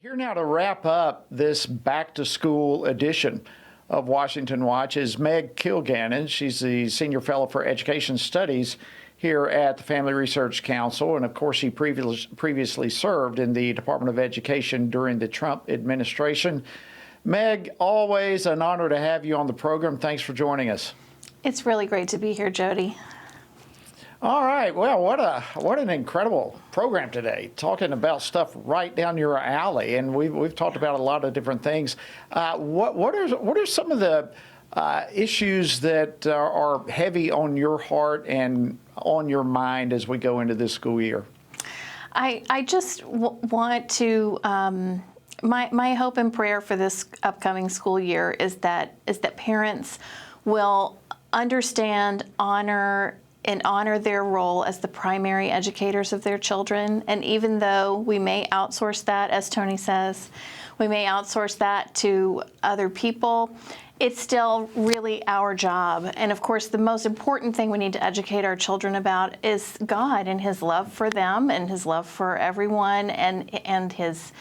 Here now to wrap up this back-to-school edition of Washington Watch is Meg Kilgannon. She's the Senior Fellow for Education Studies here at the Family Research Council, and of course she previously served in the Department of Education during the Trump administration. Meg, always an honor to have you on the program. Thanks for joining us. It's really great to be here, Jody. All right. Well, what an incredible program today, talking about stuff right down your alley, and we've talked about a lot of different things. What are some of the issues that are heavy on your heart and on your mind as we go into this school year? I just want to my hope and prayer for this upcoming school year is that parents will understand, honor their role as the primary educators of their children. And even though we may outsource that, as Tony says, we may outsource that to other people, it's still really our job. And of course, the most important thing we need to educate our children about is God and His love for them and His love for everyone, and His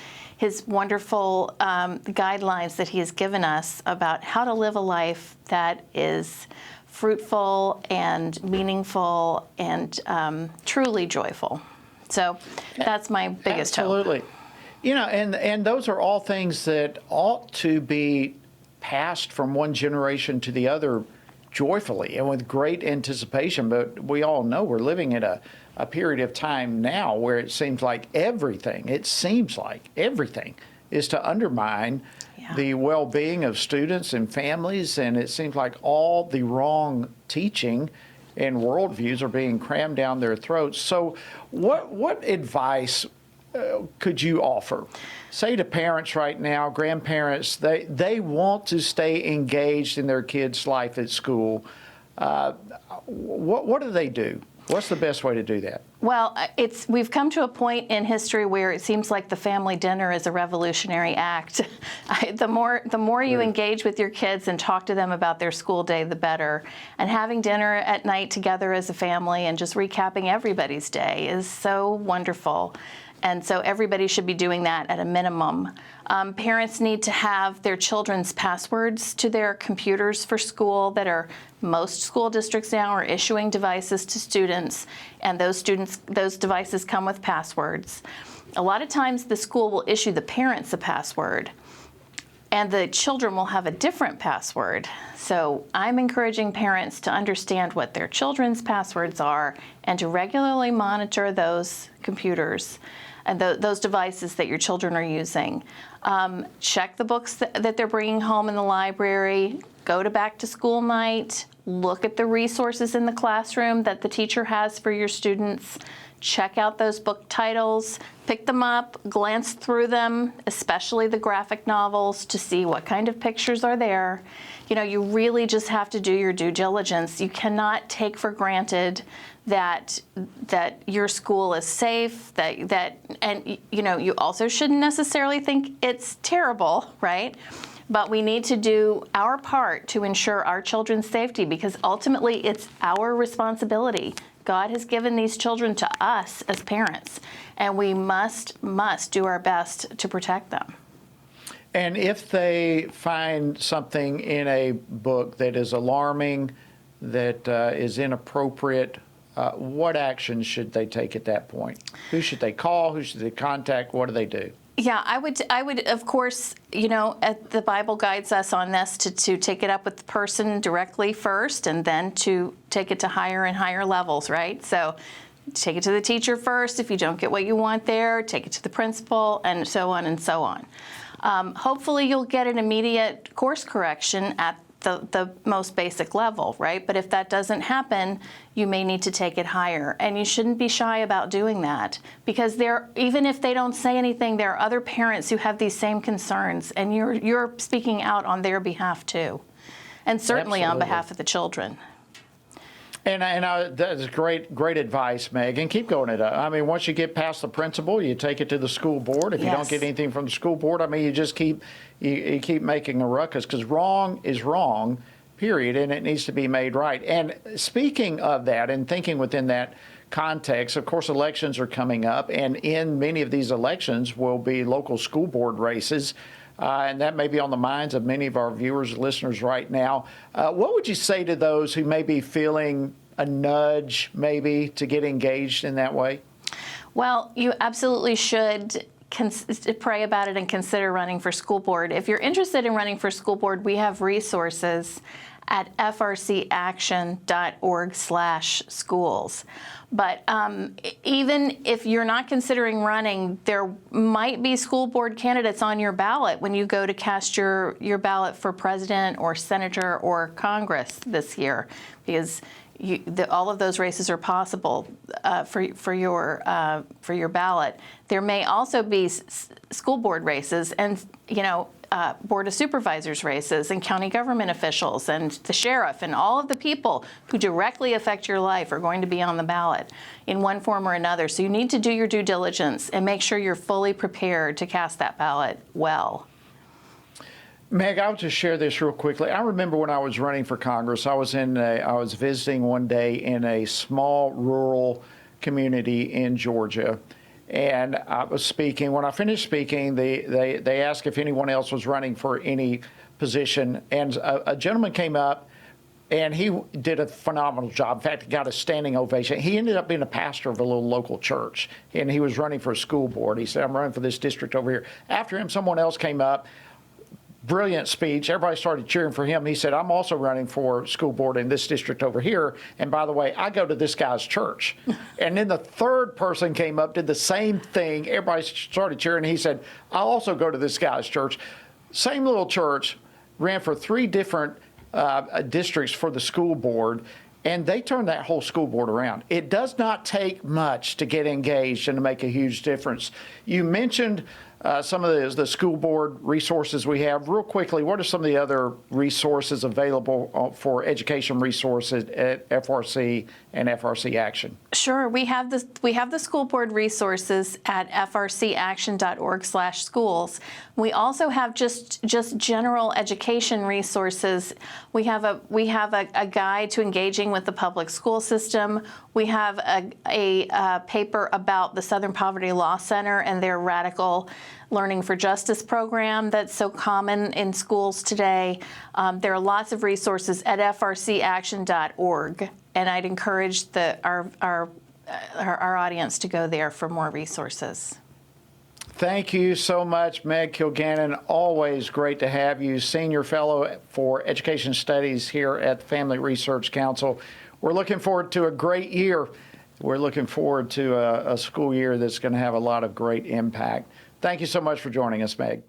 wonderful guidelines that He has given us about how to live a life that is fruitful and meaningful and truly joyful. So that's my biggest hope. Absolutely. You know, and those are all things that ought to be passed from one generation to the other joyfully and with great anticipation. But we all know we're living in a period of time now where it seems like everything is to undermine the well-being of students and families, and it seems like all the wrong teaching and worldviews are being crammed down their throats. So what advice could you offer? Say to parents right now, grandparents, they want to stay engaged in their kids' life at school. What do they do? What's the best way to do that? Well, we've come to a point in history where it seems like the family dinner is a revolutionary act. The more you engage with your kids and talk to them about their school day, the better. And having dinner at night together as a family and just recapping everybody's day is so wonderful. And so everybody should be doing that at a minimum. Parents need to have their children's passwords to their computers for school most school districts now are issuing devices to students, and those devices come with passwords. A lot of times the school will issue the parents a password, and the children will have a different password. So I'm encouraging parents to understand what their children's passwords are and to regularly monitor those computers and those devices that your children are using. Check the books that they're bringing home in the library. Go to back to school night. Look at the resources in the classroom that the teacher has for your students. Check out those book titles. Pick them up, glance through them, especially the graphic novels, to see what kind of pictures are there. You know, you really just have to do your due diligence. You cannot take for granted that your school is safe, and you know, you also shouldn't necessarily think it's terrible, right? But we need to do our part to ensure our children's safety, because ultimately it's our responsibility. God has given these children to us as parents, and we must do our best to protect them. And if they find something in a book that is alarming, that is inappropriate, what actions should they take at that point? Who should they call? Who should they contact? What do they do? Yeah, I would, of course, you know, the Bible guides us on this to take it up with the person directly first, and then to take it to higher and higher levels, right? So take it to the teacher first. If you don't get what you want there, take it to the principal, and so on and so on. Hopefully you'll get an immediate course correction at the most basic level, right? But if that doesn't happen, you may need to take it higher. And you shouldn't be shy about doing that, because even if they don't say anything, there are other parents who have these same concerns, and you're speaking out on their behalf too, and certainly on behalf of the children. And that's great advice, Meg. And keep going it up. I mean, once you get past the principal, you take it to the school board. If you don't get anything from the school board, I mean, you just keep making a ruckus, because wrong is wrong, period, and it needs to be made right. And speaking of that and thinking within that context. Of course, elections are coming up, and in many of these elections will be local school board races. And that may be on the minds of many of our viewers and listeners right now. What would you say to those who may be feeling a nudge, maybe, to get engaged in that way? Well, you absolutely should pray about it and consider running for school board. If you're interested in running for school board, we have resources at FRCaction.org/schools. But even if you're not considering running, there might be school board candidates on your ballot when you go to cast your ballot for president or senator or Congress this year, because all of those races are possible for your ballot. There may also be school board races, and Board of Supervisors races, and county government officials, and the sheriff, and all of the people who directly affect your life are going to be on the ballot in one form or another. So you need to do your due diligence and make sure you're fully prepared to cast that ballot well. Meg, I'll just share this real quickly. I remember when I was running for Congress, I was visiting one day in a small rural community in Georgia, and I was speaking. When I finished speaking, they asked if anyone else was running for any position, and a gentleman came up, and he did a phenomenal job. In fact, he got a standing ovation. He ended up being a pastor of a little local church, and he was running for a school board. He said, "I'm running for this district over here." After him, someone else came up. Brilliant speech. Everybody started cheering for him. He said, "I'm also running for school board in this district over here. And by the way, I go to this guy's church." And then the third person came up, did the same thing. Everybody started cheering. He said, "I also go to this guy's church." Same little church, ran for 3 different districts for the school board. And they turned that whole school board around. It does not take much to get engaged and to make a huge difference. You mentioned some of the school board resources we have. Real quickly, what are some of the other resources available for education resources at FRC and FRC Action? Sure, we have the school board resources at FRCaction.org/schools. We also have just general education resources. We have a guide to engaging with the public school system. We have a paper about the Southern Poverty Law Center and their radical Learning for Justice program that's so common in schools today. There are lots of resources at FRCaction.org, and I'd encourage our audience to go there for more resources. Thank you so much, Meg Kilgannon. Always great to have you, Senior Fellow for Education Studies here at the Family Research Council. We're looking forward to a great year. We're looking forward to a school year that's going to have a lot of great impact. Thank you so much for joining us, Meg.